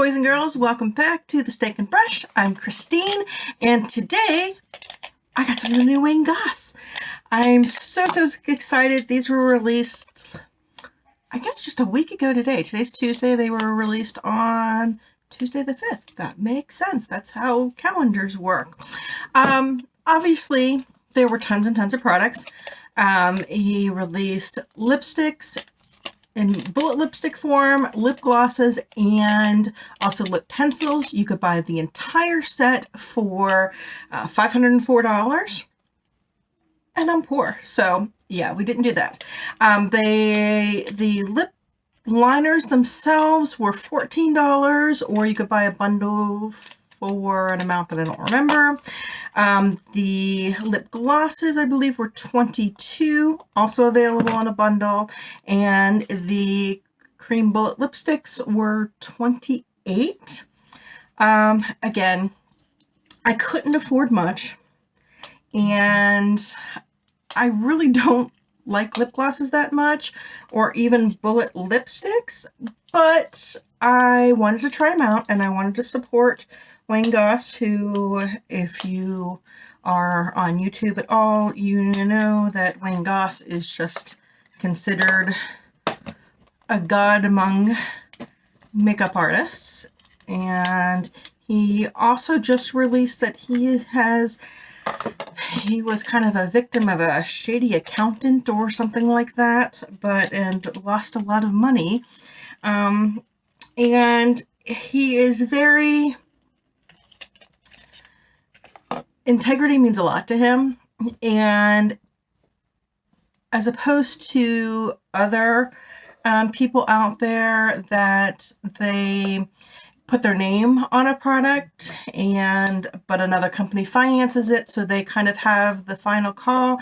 boys and girls, welcome back to the Steak and Brush. I'm Christine, and today I got some new Wayne Goss. I'm so excited. These were released, I guess, just a week ago today. Today's Tuesday. They were released on Tuesday the 5th. That makes sense. That's how calendars work. Obviously, there were tons and tons of products. He released lipsticks in bullet lipstick form, lip glosses, and also lip pencils. You could buy the entire set for $504. And I'm poor, so yeah, we didn't do that. The lip liners themselves were $14, or you could buy a bundle for an amount that I don't remember. The lip glosses, I believe, were $22, also available on a bundle, and the cream bullet lipsticks were $28. Again, I couldn't afford much, and I really don't like lip glosses that much, or even bullet lipsticks, but I wanted to try them out, and I wanted to support Wayne Goss, who, if you are on YouTube at all, you know that Wayne Goss is just considered a god among makeup artists. And he also just released that he was kind of a victim of a shady accountant or something like that, and lost a lot of money. And he is very... Integrity means a lot to him, and as opposed to other people out there that they put their name on a product but another company finances it, so they kind of have the final call.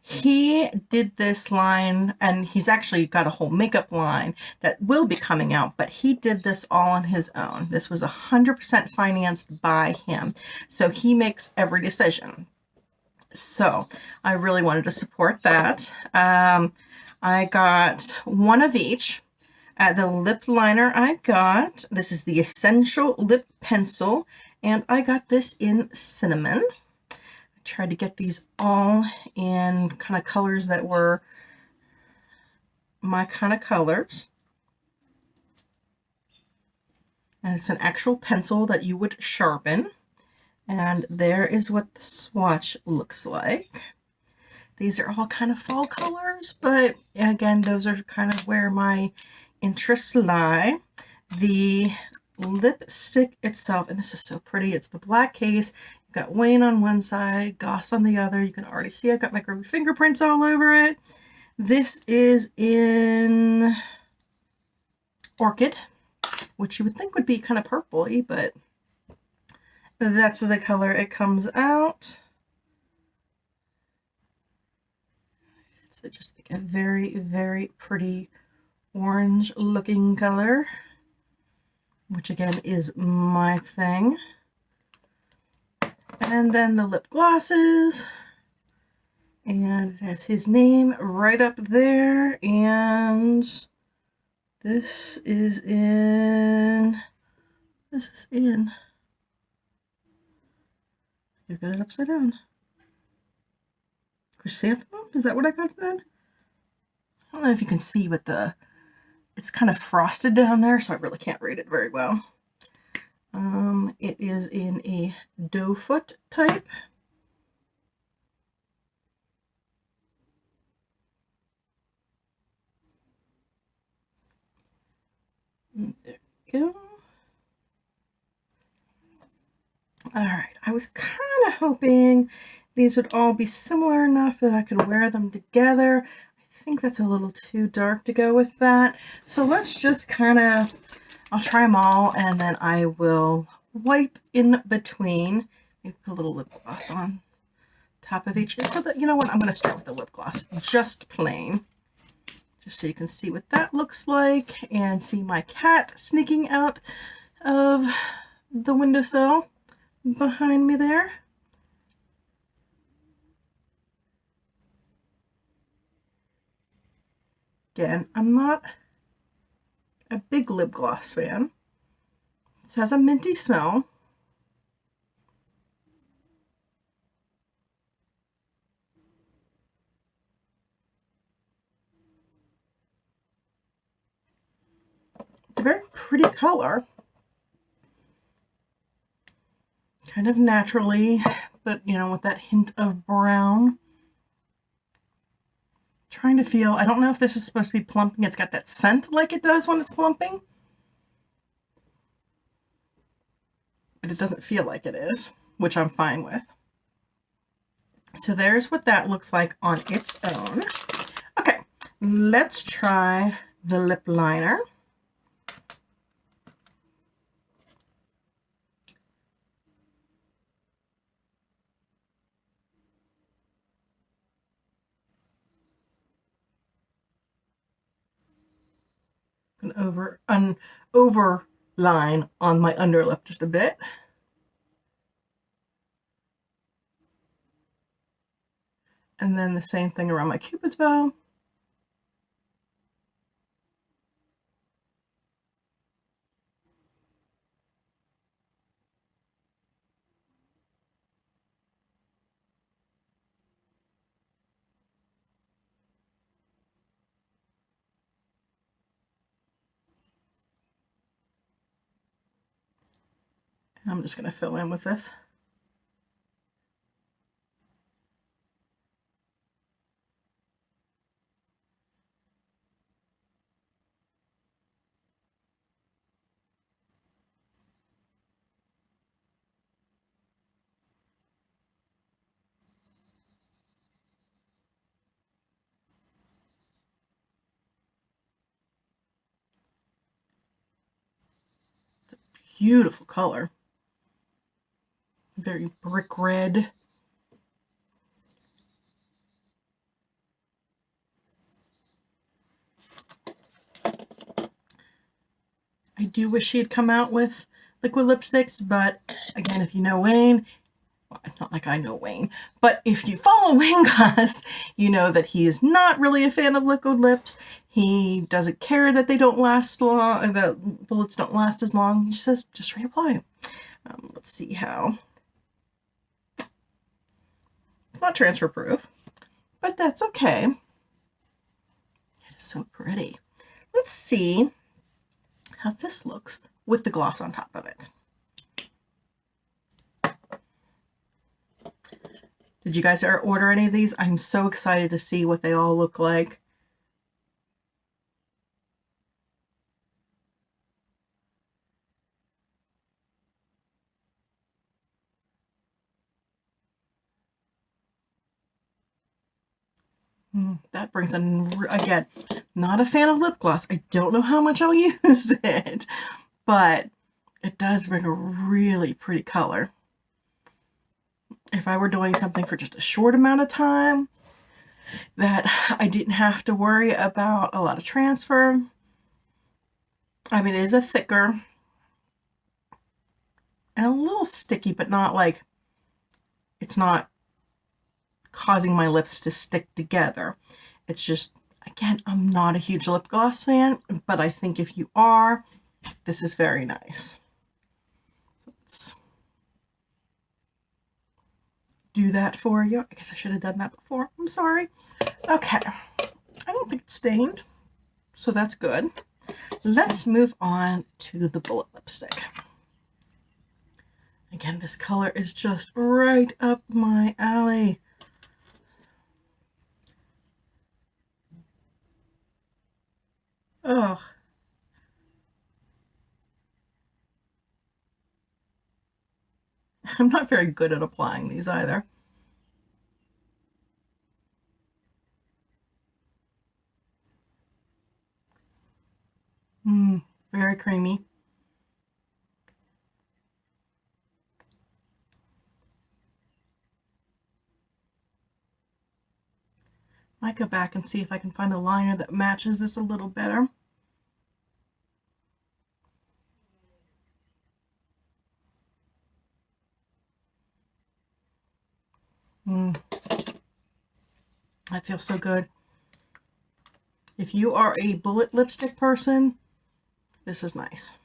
He did this line, and he's actually got a whole makeup line that will be coming out, but he did this all on his own. This was 100% financed by him, so he makes every decision. So I really wanted to support that. I got one of each. The lip liner I got, this is the Essential Lip Pencil, and I got this in Cinnamon. Tried to get these all in kind of colors that were my kind of colors. And it's an actual pencil that you would sharpen. And there is what the swatch looks like. These are all kind of fall colors, but again, those are kind of where my interests lie. The lipstick itself, and this is so pretty, it's the black case. Got Wayne on one side, Goss on the other. You can already see I've got my fingerprints all over it. This is in Orchid, which you would think would be kind of purpley, but that's the color it comes out. It's just like a very, very pretty orange looking color, which again is my thing. And then the lip glosses, and it has his name right up there, and this is in, you got it upside down, Chrysanthemum? Is that what I got then? I don't know if you can see, but it's kind of frosted down there, so I really can't read it very well. It is in a doe foot type. There we go. Alright, I was kind of hoping these would all be similar enough that I could wear them together. I think that's a little too dark to go with that. So let's just kind of, I'll try them all, and then I will wipe in between. Maybe put a little lip gloss on top of each. So that, you know what, I'm going to start with the lip gloss, just plain. Just so you can see what that looks like, and see my cat sneaking out of the windowsill behind me there. Again, I'm not a big lip gloss fan, This has a minty smell. It's a very pretty color. Kind of naturally, but you know, with that hint of brown. Trying to feel, I don't know if this is supposed to be plumping. It's got that scent like it does when it's plumping. But it doesn't feel like it is, which I'm fine with. So there's what that looks like on its own. Okay, let's try the lip liner. An overline on my underlip just a bit. And then the same thing around my Cupid's bow. And I'm just going to fill in with this. Beautiful color. Very brick red. I do wish she had come out with liquid lipsticks, but again, if you know Wayne, well, not like I know Wayne, but if you follow Wayne Goss, you know that he is not really a fan of liquid lips. He doesn't care that they don't last long, the bullets don't last as long. He just says, just reapply. Let's see how. It's not transfer proof, but that's okay. It is so pretty. Let's see how this looks with the gloss on top of it. Did you guys order any of these? I'm so excited to see what they all look like. That brings in, again, not a fan of lip gloss. I don't know how much I'll use it, but it does bring a really pretty color. If I were doing something for just a short amount of time, that I didn't have to worry about a lot of transfer. I mean, it is a thicker and a little sticky, but not like, it's not causing my lips to stick together. It's just, again, I'm not a huge lip gloss fan, but I think if you are, this is very nice. Let's do that for you. I guess I should have done that before. I'm sorry. Okay. I don't think it's stained, so that's good. Let's move on to the bullet lipstick. Again, this color is just right up my alley. Oh. I'm not very good at applying these either. Very creamy. Might go back and see if I can find a liner that matches this a little better. That feels so good. If you are a bullet lipstick person, this is nice.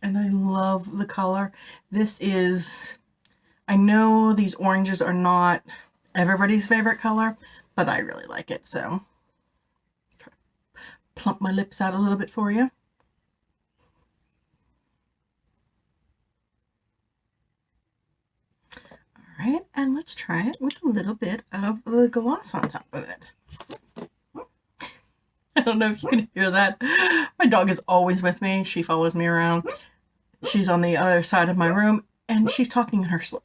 and I love the color. This is, I know these oranges are not everybody's favorite color, but I really like it, so plump my lips out a little bit for you. All right, and let's try it with a little bit of the gloss on top of it. I don't know if you can hear that. My dog is always with me. She follows me around. She's on the other side of my room, and she's talking in her sleep.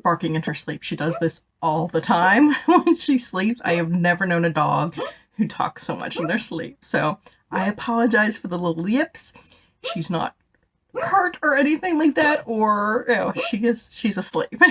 Barking in her sleep. She does this all the time when she sleeps. I have never known a dog who talks so much in their sleep. So I apologize for the little yips. She's not hurt or anything like that, or you know, she's asleep.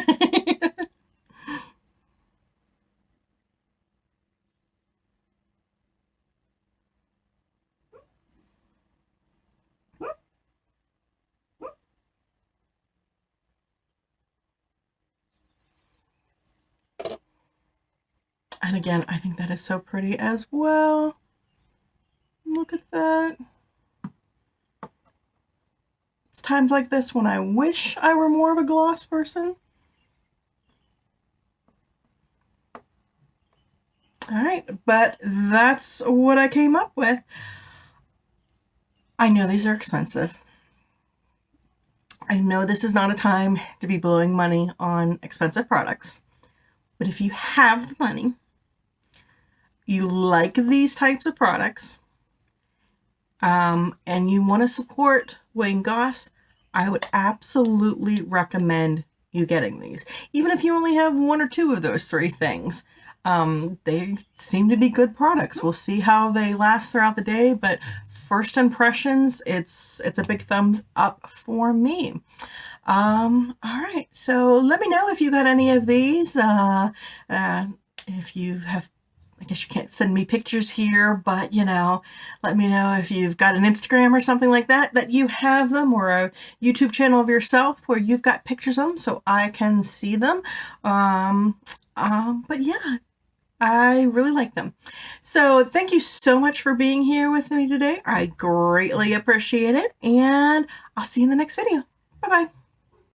And again, I think that is so pretty as well. Look at that. It's times like this when I wish I were more of a gloss person. All right, but that's what I came up with. I know these are expensive. I know this is not a time to be blowing money on expensive products, but if you have the money, you like these types of products, and you want to support Wayne Goss, I would absolutely recommend you getting these. Even if you only have one or two of those three things, they seem to be good products. We'll see how they last throughout the day, but first impressions, it's a big thumbs up for me. All right, so let me know if you got any of these. If you have, I guess you can't send me pictures here, but you know, let me know if you've got an Instagram or something like that that you have them, or a YouTube channel of yourself where you've got pictures of them so I can see them. But yeah, I really like them. So thank you so much for being here with me today. I greatly appreciate it, and I'll see you in the next video. Bye-bye.